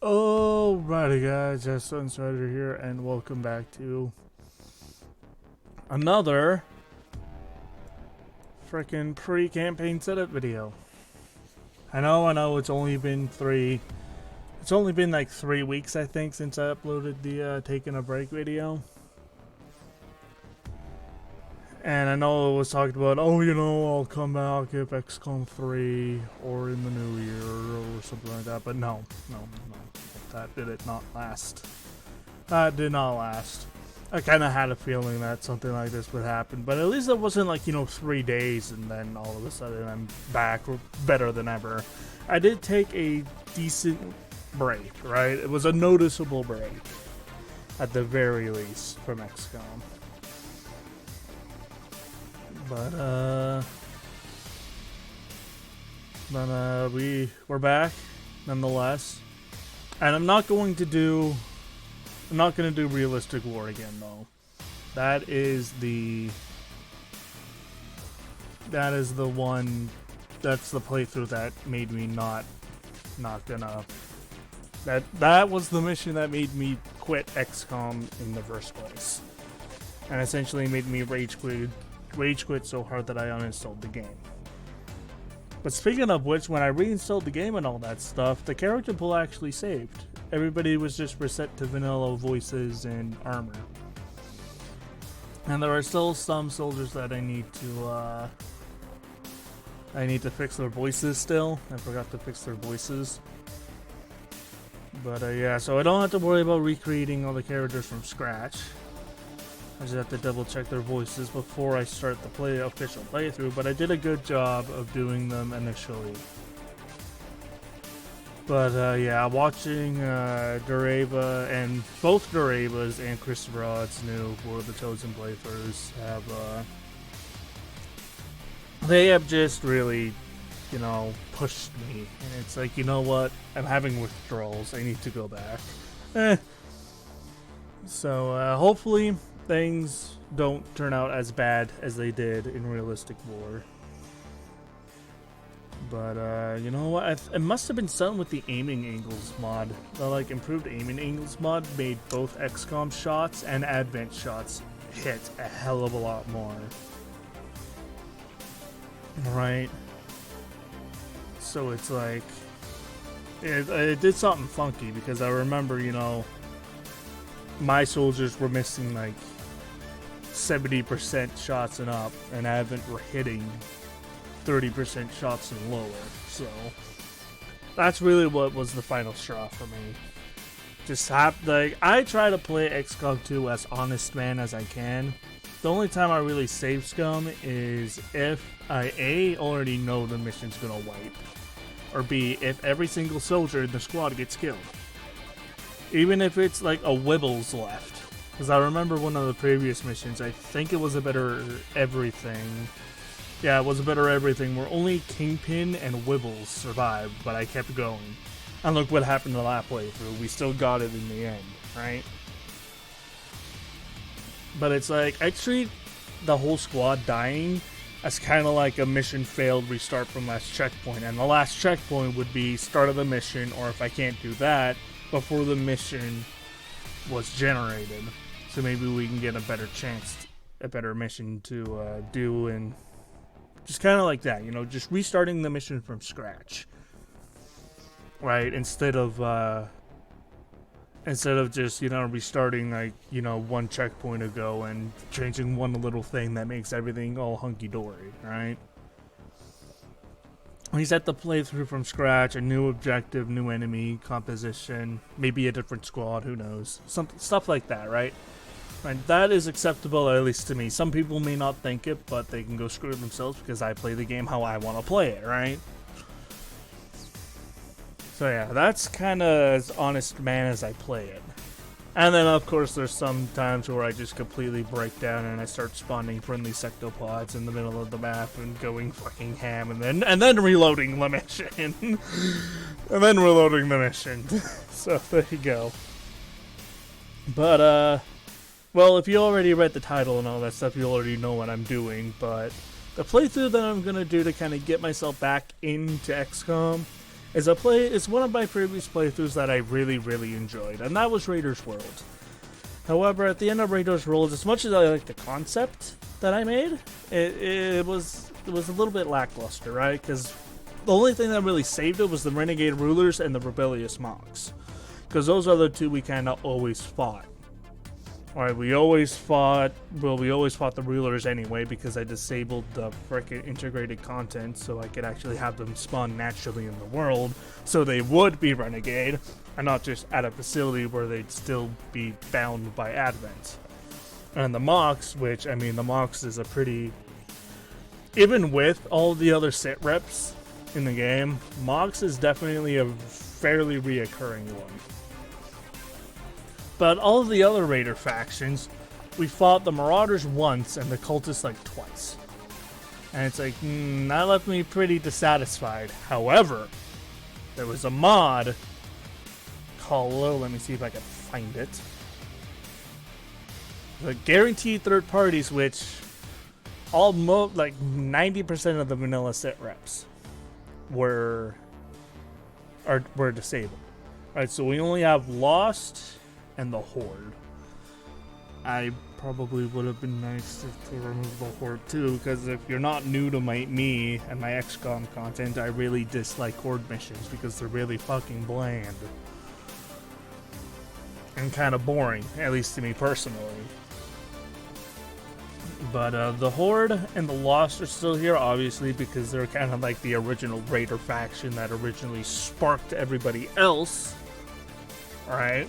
Alrighty guys, Sunstrider here and welcome back to another freaking pre-campaign setup video. I know it's only been like 3 weeks I think since I uploaded the taking a break video. And I know it was talked about, I'll come back if Xcom 3 or in the new year or something like that, but no. That did not last. That did not last. I kind of had a feeling that something like this would happen, but at least it wasn't like, 3 days and then all of a sudden I'm back better than ever. I did take a decent break, right? It was a noticeable break, at the very least, from Xcom. But we're back, nonetheless. And I'm not going to do realistic war again, though. That's the playthrough that made me not gonna. That was the mission that made me quit XCOM in the first place, and essentially made me rage quit so hard that I uninstalled the game. But speaking of which, when I reinstalled the game and all that stuff, the character pool actually saved. Everybody was just reset to vanilla voices and armor. And there are still some soldiers that I need to fix their voices still. I forgot to fix their voices. But yeah, so I don't have to worry about recreating all the characters from scratch. I just have to double check their voices before I start the official playthrough, but I did a good job of doing them initially. But yeah, watching Derava and both Deravas and Christopher Odd's new War of the Chosen playthroughs they have just really, pushed me. And it's like, you know what? I'm having withdrawals. I need to go back. So hopefully things don't turn out as bad as they did in Realistic War. But you know what? It must have been something with the aiming angles mod. The improved aiming angles mod made both XCOM shots and Advent shots hit a hell of a lot more. Right? So it's like it did something funky, because I remember, my soldiers were missing 70% shots and up, and Advent were hitting 30% shots and lower. So that's really what was the final straw for me. I try to play XCOM 2 as honest man as I can. The only time I really save scum is if I A, already know the mission's gonna wipe, or B, if every single soldier in the squad gets killed. Even if it's a Wibbles left. Because I remember one of the previous missions, I think it was a better everything. Yeah, it was a better everything where only Kingpin and Wibbles survived, but I kept going. And look what happened to that playthrough. We still got it in the end, right? But it's I treat the whole squad dying as kind of like a mission failed, restart from last checkpoint. And the last checkpoint would be start of the mission, or if I can't do that, before the mission was generated. So maybe we can get a better mission to do, and just kind of like that, just restarting the mission from scratch, right? Instead of just restarting one checkpoint ago and changing one little thing that makes everything all hunky-dory, right? Reset the playthrough from scratch, a new objective, new enemy composition, maybe a different squad, who knows? Stuff like that, right? Right, that is acceptable, at least to me. Some people may not think it, but they can go screw themselves, because I play the game how I want to play it, right? So yeah, that's kind of as honest man as I play it. And then of course there's some times where I just completely break down and I start spawning friendly sectopods in the middle of the map and going fucking ham, and then reloading the mission. And then reloading the mission. So there you go. But well, if you already read the title and all that stuff, you already know what I'm doing. But the playthrough that I'm gonna do to kind of get myself back into XCOM It's one of my previous playthroughs that I really, really enjoyed, and that was Raiders World. However, at the end of Raiders World, as much as I like the concept that I made, it was a little bit lackluster, right? Because the only thing that really saved it was the Renegade Rulers and the Rebellious Monks. Because those are the two we kind of always fought. Alright, we always fought the Rulers anyway because I disabled the frickin' integrated content so I could actually have them spawn naturally in the world so they would be Renegade and not just at a facility where they'd still be bound by Advent. And the Mox, which, I mean, the Mox is a pretty... Even with all the other sit reps in the game, Mox is definitely a fairly reoccurring one. But all of the other Raider factions, we fought the Marauders once and the Cultists like twice. And it's like, that left me pretty dissatisfied. However, there was a mod called, let me see if I can find it. The guaranteed third parties, which almost like 90% of the vanilla sit reps were disabled. Right, so we only have Lost and the Horde. I probably would have been nice to remove the Horde too, because if you're not new to me and my Xcom content, I really dislike Horde missions because they're really fucking bland. And kind of boring, at least to me personally. But the Horde and the Lost are still here, obviously, because they're kind of like the original Raider faction that originally sparked everybody else. Right?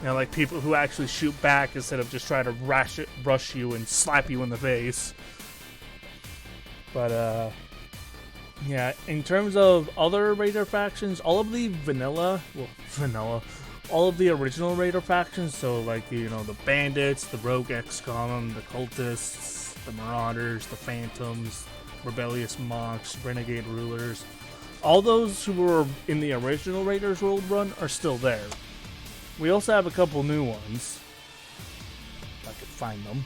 You know, like people who actually shoot back instead of just try to rush you and slap you in the face. But, yeah, in terms of other Raider factions, all of the all of the original Raider factions, so like, you know, the Bandits, the Rogue Xcom, the Cultists, the Marauders, the Phantoms, Rebellious Monks, Renegade Rulers, all those who were in the original Raiders World run are still there. We also have a couple new ones, if I could find them.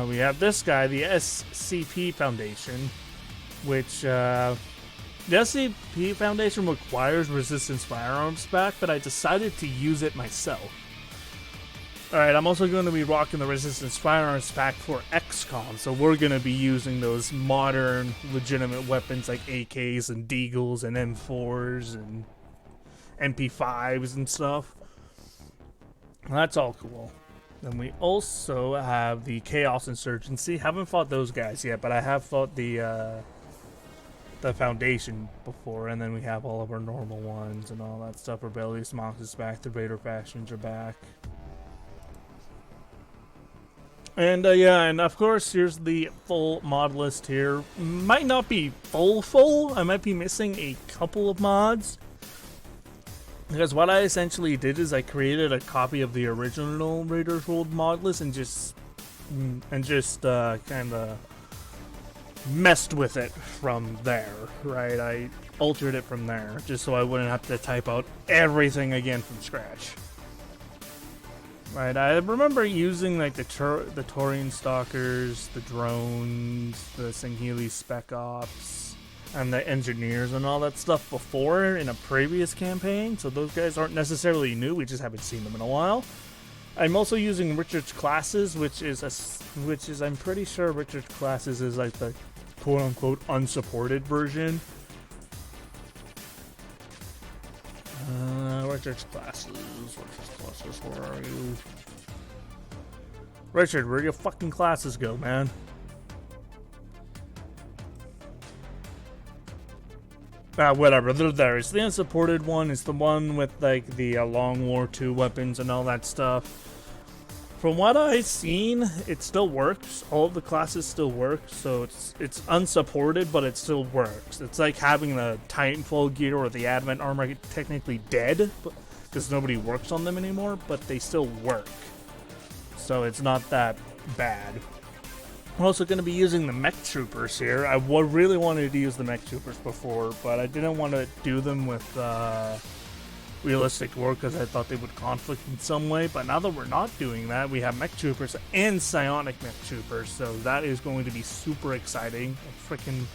We have this guy, the SCP Foundation, which, the SCP Foundation requires Resistance Firearms back, but I decided to use it myself. Alright, I'm also going to be rocking the Resistance Firearms pack for Xcom, so we're going to be using those modern, legitimate weapons like AKs and Deagles and M4s and MP5s and stuff. That's all cool. Then we also have the Chaos Insurgency. Haven't fought those guys yet, but I have fought the Foundation before, and then we have all of our normal ones and all that stuff. Rebellious Monks is back, the Raider factions are back. And yeah, and of course, here's the full mod list here. Might not be full. I might be missing a couple of mods. Because what I essentially did is I created a copy of the original Raiders World mod list and just kind of messed with it from there, right? I altered it from there just so I wouldn't have to type out everything again from scratch. Right, I remember using like the Taurian Stalkers, the drones, the Singhili Spec Ops, and the engineers and all that stuff before in a previous campaign, so those guys aren't necessarily new, we just haven't seen them in a while. I'm also using Richard's Classes, which is I'm pretty sure Richard's Classes is like the quote-unquote unsupported version. Richard's Classes, where are you? Richard, where your fucking classes go, man? Whatever, they're there. It's the unsupported one. It's the one with, like, the Long War II weapons and all that stuff. From what I've seen, it still works. All of the classes still work, so it's unsupported, but it still works. It's like having the Titanfall gear or the Advent armor technically dead, because nobody works on them anymore, but they still work. So it's not that bad. I'm also going to be using the Mech Troopers here. I really wanted to use the Mech Troopers before, but I didn't want to do them with realistic war because I thought they would conflict in some way. But now that we're not doing that, we have Mech Troopers and Psionic Mech Troopers, so that is going to be super exciting. I freaking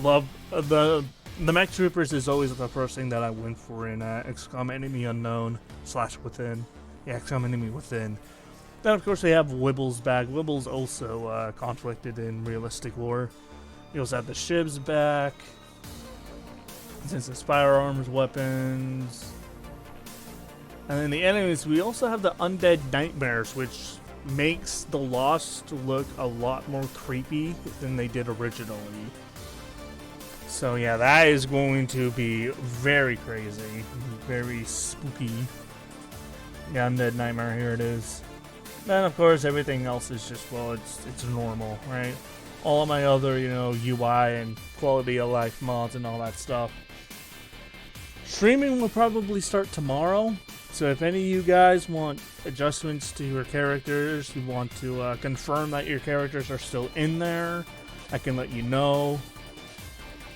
love the The mech troopers is always the first thing that I went for in XCOM Enemy Unknown / Within. Yeah, XCOM Enemy Within. Then of course they have Wibbles back. Wibbles also conflicted in realistic war. You also have the shivs back. Since it's firearms, weapons. And then the enemies, we also have the undead nightmares, which makes the Lost look a lot more creepy than they did originally. So yeah, that is going to be very crazy, very spooky. Yeah, undead nightmare, here it is. Then of course everything else is just, well, it's normal, right? All of my other, you know, UI and quality of life mods and all that stuff. Streaming will probably start tomorrow. So if any of you guys want adjustments to your characters, you want to confirm that your characters are still in there, I can let you know.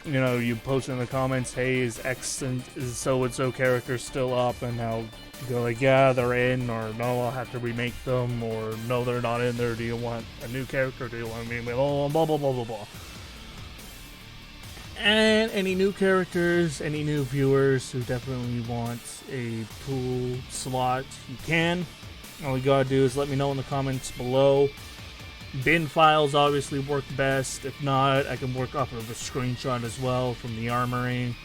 You know, you post in the comments, hey, is X and is so-and-so character still up? And I'll go like, yeah, they're in, or no, I'll have to remake them, or no, they're not in there. Do you want a new character? Do you want me? Blah, blah, blah, blah, blah, blah. And any new characters, any new viewers who definitely want a pool slot, you can. All you gotta do is let me know in the comments below. Bin files obviously work best. If not, I can work off of a screenshot as well from the armory.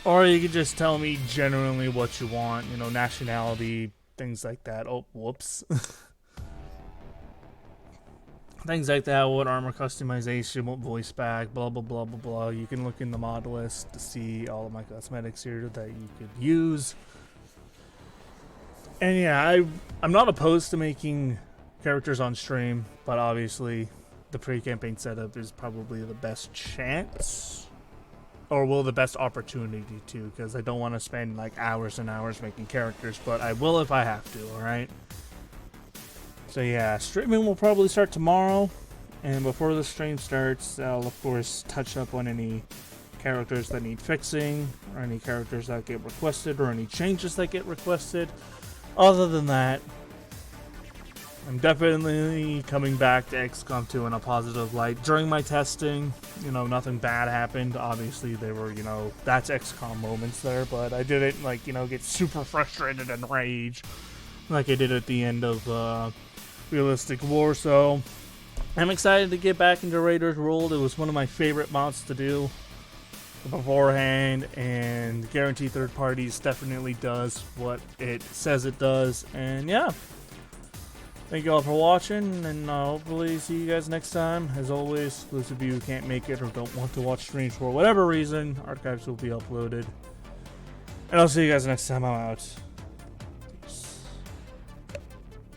Or you can just tell me generally what you want, you know, nationality, things like that. Oh, whoops. Things like that, what armor customization, what voice pack, blah blah blah blah blah. You can look in the mod list to see all of my cosmetics here that you could use. And yeah, I'm not opposed to making characters on stream, but obviously the pre-campaign setup is probably the best chance, or well, the best opportunity to, because I don't want to spend like hours and hours making characters, but I will if I have to, alright? So yeah, streaming will probably start tomorrow, and before the stream starts, I'll of course touch up on any characters that need fixing, or any characters that get requested, or any changes that get requested. Other than that, I'm definitely coming back to XCOM 2 in a positive light. During my testing, you know, nothing bad happened. Obviously, there were, you know, that's XCOM moments there, but I didn't, like, you know, get super frustrated and rage like I did at the end of Realistic War. So I'm excited to get back into Raiders World. It was one of my favorite mods to do beforehand, and Guaranteed Third Parties definitely does what it says it does. And yeah, thank you all for watching, and hopefully see you guys next time. As always, those of you who can't make it or don't want to watch streams for whatever reason, archives will be uploaded. And I'll see you guys next time. I'm out.